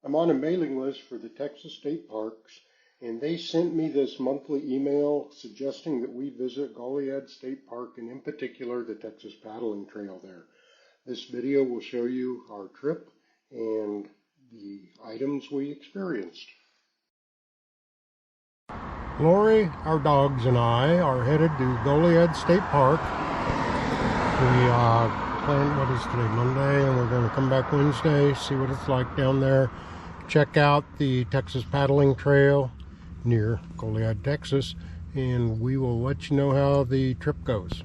I'm on a mailing list for the Texas State Parks, and they sent me this monthly email suggesting that we visit Goliad State Park, and in particular the Texas Paddling Trail there. This video will show you our trip and the items we experienced. Lori, our dogs, and I are headed to Goliad State Park. We planned, what is today, Monday, and we're going to come back Wednesday, see what it's like down there. Check out the Texas Paddling Trail near Goliad, Texas, and we will let you know how the trip goes.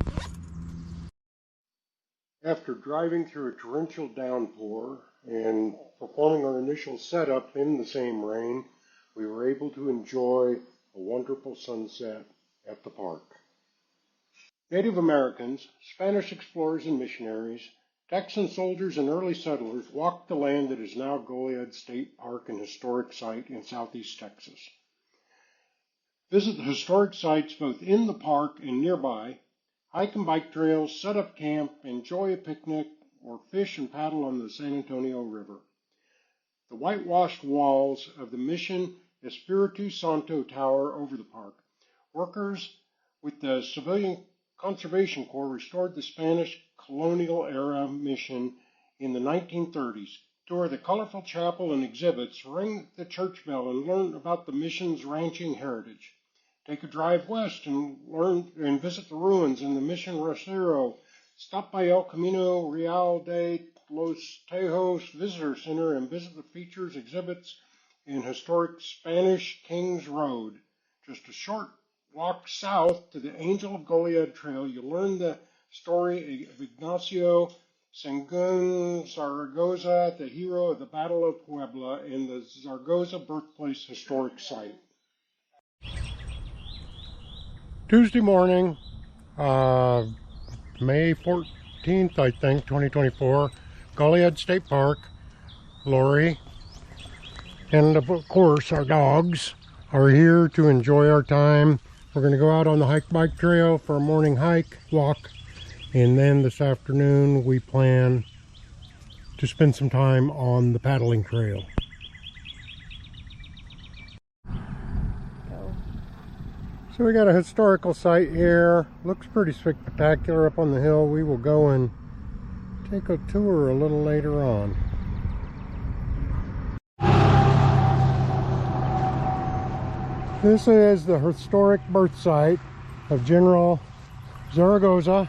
After driving through a torrential downpour and performing our initial setup in the same rain, we were able to enjoy a wonderful sunset at the park. Native Americans, Spanish explorers and missionaries, Texan soldiers and early settlers walked the land that is now Goliad State Park and historic site in southeast Texas. Visit the historic sites both in the park and nearby, hike and bike trails, set up camp, enjoy a picnic, or fish and paddle on the San Antonio River. The whitewashed walls of the Mission Espiritu Santo Tower over the park. Workers with the Civilian Conservation Corps restored the Spanish colonial-era mission in the 1930s. Tour the colorful chapel and exhibits, ring the church bell, and learn about the mission's ranching heritage. Take a drive west and visit the ruins in the Mission Rosero. Stop by El Camino Real de los Tejos Visitor Center and visit the features, exhibits, and historic Spanish Kings Road. Just a short walk south to the Angel of Goliad Trail, you'll learn the story of Ignacio Sengun Zaragoza, the hero of the Battle of Puebla, and the Zaragoza birthplace historic site. Tuesday morning, May 14th, I think, 2024, Goliad State Park. Lori and, of course, our dogs are here to enjoy our time. We're going to go out on the bike trail for a morning hike, walk, and then this afternoon we plan to spend some time on the paddling trail. So we got a historical site here. Looks pretty spectacular up on the hill. We will go and take a tour a little later on. This is the historic birth site of General Zaragoza.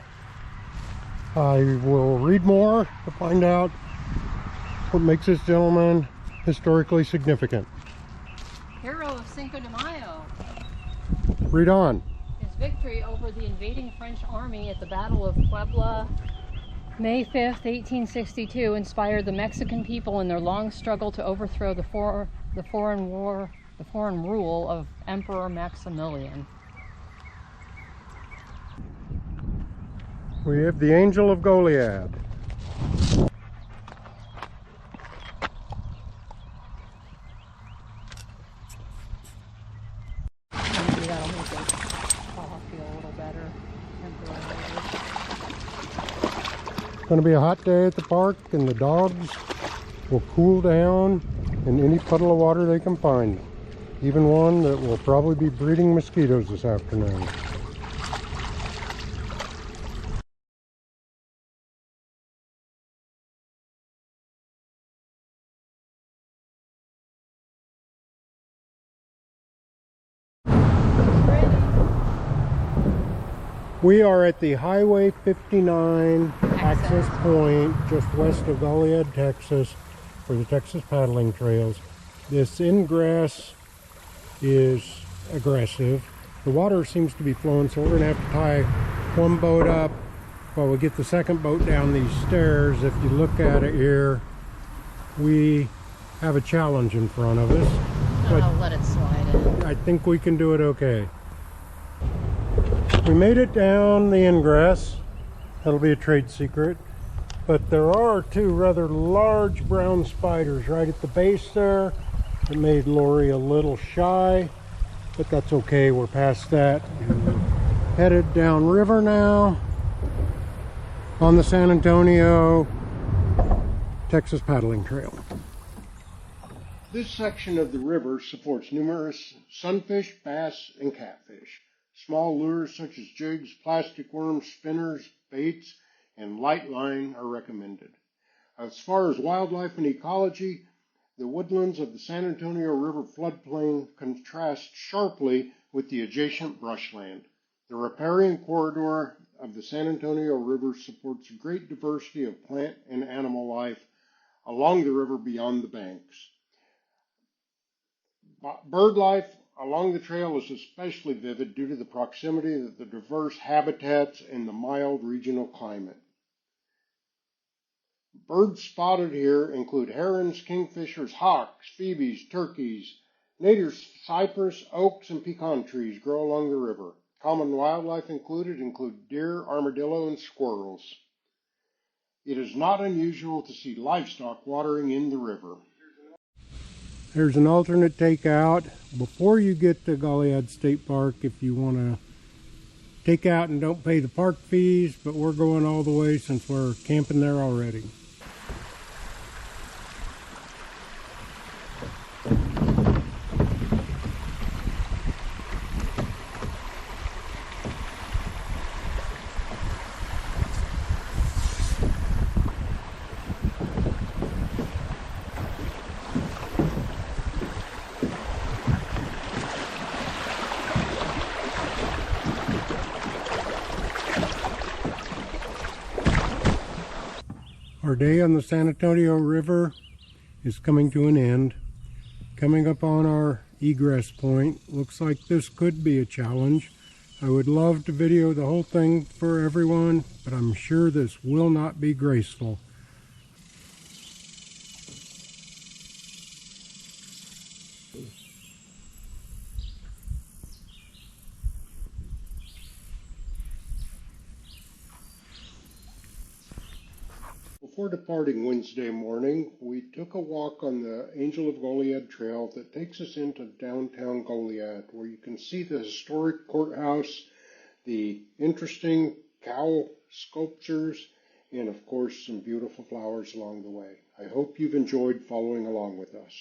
I will read more to find out what makes this gentleman historically significant. Hero of Cinco de Mayo. Read on. His victory over the invading French army at the Battle of Puebla, May 5th, 1862, inspired the Mexican people in their long struggle to overthrow the foreign rule of Emperor Maximilian. We have the Angel of Goliad. Maybe that'll make it all feel a little better temporarily. It's going to be a hot day at the park, and the dogs will cool down in any puddle of water they can find. Even one that will probably be breeding mosquitoes this afternoon. We are at the Highway 59 access point just west of Goliad, Texas, for the Texas Paddling Trails. This ingress is aggressive. The water seems to be flowing, so we're going to have to tie one boat up while we get the second boat down these stairs. If you look at it here, we have a challenge in front of us. But I'll let it slide in. I think we can do it okay. We made it down the ingress. That'll be a trade secret. But there are two rather large brown spiders right at the base there. It made Lori a little shy, but that's okay. We're past that. Headed downriver now on the San Antonio Texas Paddling Trail. This section of the river supports numerous sunfish, bass, and catfish. Small lures such as jigs, plastic worms, spinners, baits, and light line are recommended. As far as wildlife and ecology, the woodlands of the San Antonio River floodplain contrast sharply with the adjacent brushland. The riparian corridor of the San Antonio River supports great diversity of plant and animal life along the river beyond the banks. Bird life along the trail is especially vivid due to the proximity of the diverse habitats and the mild regional climate. Birds spotted here include herons, kingfishers, hawks, phoebes, turkeys. Native cypress, oaks, and pecan trees grow along the river. Common wildlife include deer, armadillo, and squirrels. It is not unusual to see livestock watering in the river. There's an alternate takeout before you get to Goliad State Park if you want to take out and don't pay the park fees, but we're going all the way since we're camping there already. Our day on the San Antonio River is coming to an end. Coming up on our egress point, looks like this could be a challenge. I would love to video the whole thing for everyone, but I'm sure this will not be graceful. Before departing Wednesday morning, we took a walk on the Angel of Goliad trail that takes us into downtown Goliad, where you can see the historic courthouse, the interesting cow sculptures, and of course some beautiful flowers along the way. I hope you've enjoyed following along with us.